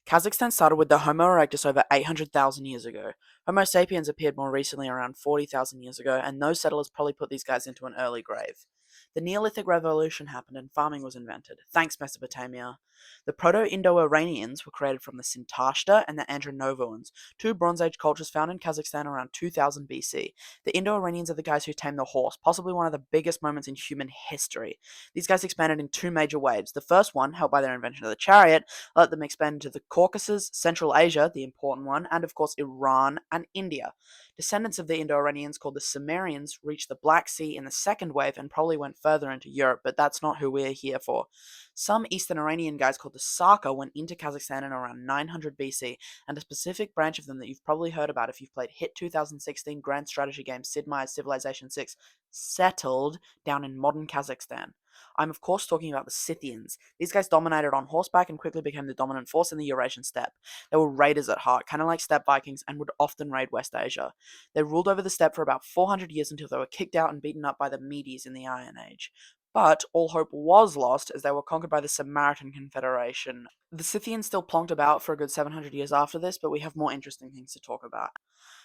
Kazakhstan started with the Homo erectus over 800,000 years ago. Homo sapiens appeared more recently around 40,000 years ago, and those settlers probably put these guys into an early grave. The Neolithic Revolution happened and farming was invented. Thanks, Mesopotamia. The Proto-Indo-Iranians were created from the Sintashta and the Andronovoans, two Bronze Age cultures found in Kazakhstan around 2000 BC. The Indo-Iranians are the guys who tamed the horse, possibly one of the biggest moments in human history. These guys expanded in two major waves. The first one, helped by their invention of the chariot, let them expand to the Caucasus, Central Asia, the important one, and of course Iran and India. Descendants of the Indo-Iranians called the Sumerians reached the Black Sea in the second wave and probably went further into Europe, but that's not who we're here for. Some Eastern Iranian guys called the Saka went into Kazakhstan in around 900 BC, and a specific branch of them that you've probably heard about if you've played hit 2016 grand strategy game Sid Meier's Civilization 6 settled down in modern Kazakhstan. I'm of course talking about the Scythians. These guys dominated on horseback and quickly became the dominant force in the Eurasian steppe. They were raiders at heart, kind of like steppe Vikings, and would often raid West Asia. They ruled over the steppe for about 400 years until they were kicked out and beaten up by the Medes in the Iron Age. But all hope was lost as they were conquered by the Samaritan Confederation. The Scythians still plonked about for a good 700 years after this, but we have more interesting things to talk about.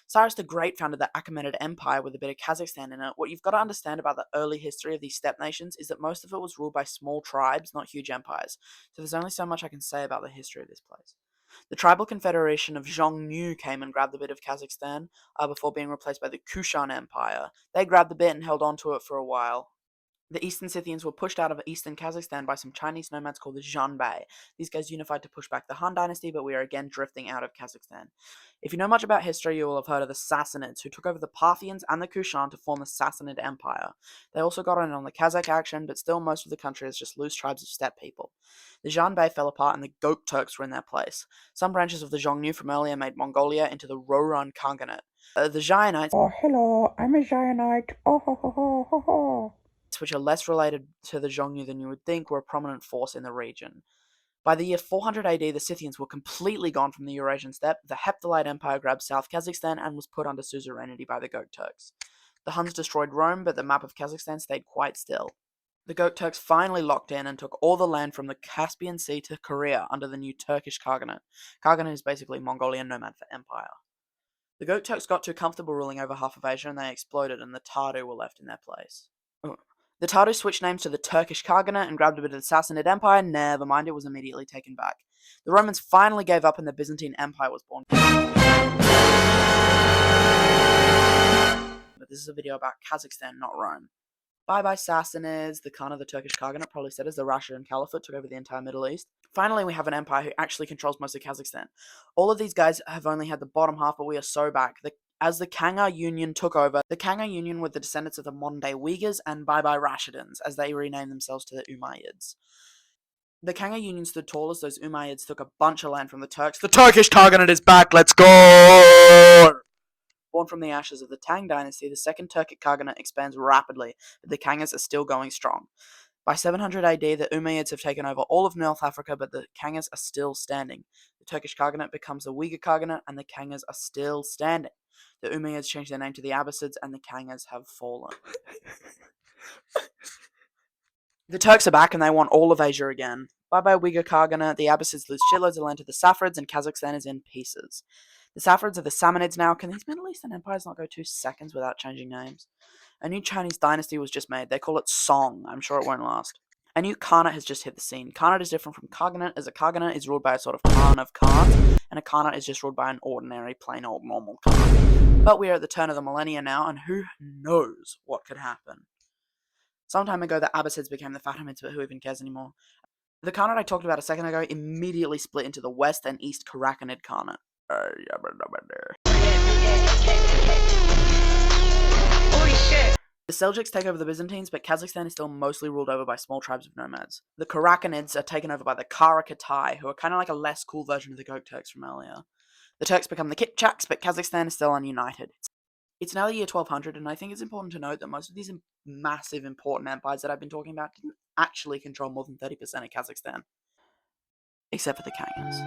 Cyrus the Great founded the Achaemenid Empire with a bit of Kazakhstan in it. What you've got to understand about the early history of these steppe nations is that most of it was ruled by small tribes, not huge empires. So there's only so much I can say about the history of this place. The tribal confederation of Xiongnu came and grabbed a bit of Kazakhstan before being replaced by the Kushan Empire. They grabbed the bit and held on to it for a while. The Eastern Scythians were pushed out of eastern Kazakhstan by some Chinese nomads called the Zhanbei. These guys unified to push back the Han dynasty, but we are again drifting out of Kazakhstan. If you know much about history, you will have heard of the Sassanids, who took over the Parthians and the Kushan to form the Sassanid Empire. They also got in on the Kazakh action, but still most of the country is just loose tribes of steppe people. The Zhanbei fell apart and the Gok Turks were in their place. Some branches of the Xiongnu from earlier made Mongolia into the Rouran Khaganate. The Xionites, Oh, hello, I'm a Zionite. Oh, ho, ho, ho, ho, ho. which are less related to the Xiongnu than you would think, were a prominent force in the region. By the year 400 AD, the Scythians were completely gone from the Eurasian steppe. The Hepthalite Empire grabbed South Kazakhstan and was put under suzerainty by the Gok Turks. The Huns destroyed Rome, but the map of Kazakhstan stayed quite still. The Gok Turks finally locked in and took all the land from the Caspian Sea to Korea under the new Turkish Khaganate. Khaganate is basically Mongolian nomad for empire. The Gok Turks got too comfortable ruling over half of Asia and they exploded, and the Tardu were left in their place. The Tartu switched names to the Turkish Khaganate and grabbed a bit of the Sassanid Empire. Never mind, it was immediately taken back. The Romans finally gave up and the Byzantine Empire was born. But this is a video about Kazakhstan, not Rome. Bye-bye Sassanids. The Khan of the Turkish Khaganate, probably said as the Rashidun Caliphate, took over the entire Middle East. Finally, we have an empire who actually controls most of Kazakhstan. All of these guys have only had the bottom half, but we are so back. As the Kanga Union took over, the Kanga Union were the descendants of the modern-day Uyghurs and bye-bye Rashiduns, as they renamed themselves to the Umayyads. The Kanga Union stood tall as those Umayyads took a bunch of land from the Turks. The Turkish Khaganate is back, let's go! Born from the ashes of the Tang dynasty, the second Turkic Khaganate expands rapidly, but the Kangas are still going strong. By 700 AD, the Umayyads have taken over all of North Africa, but the Kangas are still standing. The Turkish Khaganate becomes the Uyghur Khaganate, and the Kangas are still standing. The Umayyads changed their name to the Abbasids, and the Kangas have fallen. The Turks are back, and they want all of Asia again. Bye-bye Uyghur Khaganate, the Abbasids lose shitloads of land to the Saffarids, and Kazakhstan is in pieces. The Saffarids are the Samanids now. Can these Middle Eastern empires not go 2 seconds without changing names? A new Chinese dynasty was just made. They call it Song. I'm sure it won't last. A new Khanate has just hit the scene. Khanate is different from Khaganate, as a Khaganate is ruled by a sort of Khan of Khans, and a Khanate is just ruled by an ordinary, plain old normal Khan. But we are at the turn of the millennia now, and who knows what could happen. Some time ago, the Abbasids became the Fatimids, but who even cares anymore? The Khanate I talked about a second ago immediately split into the West and East Karakhanid Khanate. Holy shit. The Seljuks take over the Byzantines, but Kazakhstan is still mostly ruled over by small tribes of nomads. The Karakhanids are taken over by the Kara-Katai, who are kind of like a less cool version of the Gok Turks from earlier. The Turks become the Kipchaks, but Kazakhstan is still ununited. It's now the year 1200, and I think it's important to note that most of these massive, important empires that I've been talking about didn't actually control more than 30% of Kazakhstan. Except for the Kangas.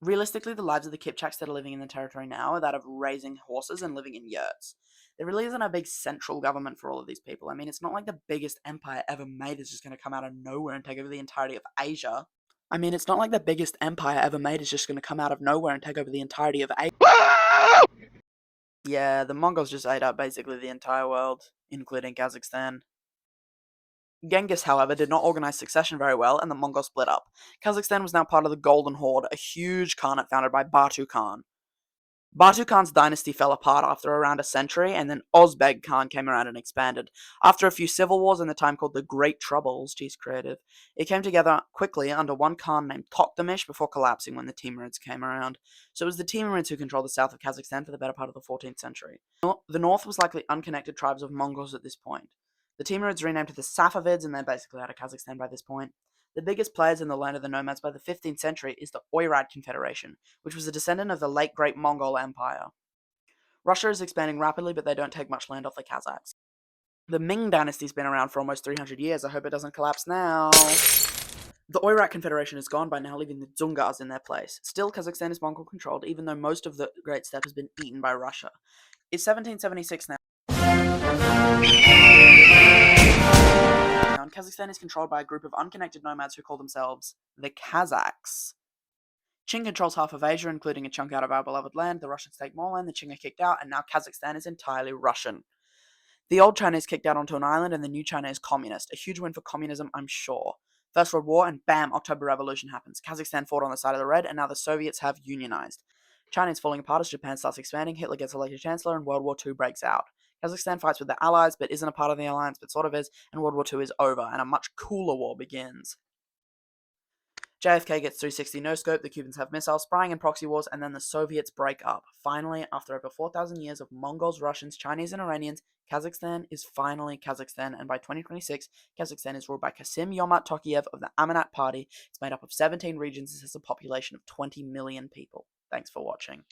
Realistically, the lives of the Kipchaks that are living in the territory now are that of raising horses and living in yurts. There really isn't a big central government for all of these people. I mean, it's not like the biggest empire ever made is just going to come out of nowhere and take over the entirety of Asia. I mean, it's not like the biggest empire ever made is just going to come out of nowhere and take over the entirety of Asia. Yeah, the Mongols just ate up basically the entire world, including Kazakhstan. Genghis, however, did not organize succession very well, and the Mongols split up. Kazakhstan was now part of the Golden Horde, a huge khanate founded by Batu Khan. Batu Khan's dynasty fell apart after around a century, and then Ozbeg Khan came around and expanded. After a few civil wars in the time called the Great Troubles, geez, creative, it came together quickly under one Khan named Toktamish before collapsing when the Timurids came around. So it was the Timurids who controlled the south of Kazakhstan for the better part of the 14th century. The north was likely unconnected tribes of Mongols at this point. The Timurids renamed to the Safavids, and they're basically out of Kazakhstan by this point. The biggest players in the land of the nomads by the 15th century is the Oirad Confederation, which was a descendant of the late Great Mongol Empire. Russia is expanding rapidly, but they don't take much land off the Kazakhs. The Ming dynasty's been around for almost 300 years. I hope it doesn't collapse now. The Oirad Confederation is gone by now, leaving the Dzungars in their place. Still, Kazakhstan is Mongol controlled, even though most of the Great Steppe has been eaten by Russia. It's 1776 now. Kazakhstan is controlled by a group of unconnected nomads who call themselves the Kazakhs. Qing controls half of Asia, including a chunk out of our beloved land. The Russians take more land, the Qing are kicked out, and now Kazakhstan is entirely Russian. The old China is kicked out onto an island, and the new China is communist. A huge win for communism, I'm sure. First World War, and bam, October Revolution happens. Kazakhstan fought on the side of the red, and now the Soviets have unionized. China is falling apart as Japan starts expanding, Hitler gets elected chancellor, and World War II breaks out. Kazakhstan fights with the Allies, but isn't a part of the alliance, but sort of is, and World War II is over, and a much cooler war begins. JFK gets 360 no-scope, the Cubans have missiles, spying and proxy wars, and then the Soviets break up. Finally, after over 4,000 years of Mongols, Russians, Chinese, and Iranians, Kazakhstan is finally Kazakhstan, and by 2026, Kazakhstan is ruled by Kasim Yomat Tokayev of the Amanat Party. It's made up of 17 regions and has a population of 20 million people. Thanks for watching.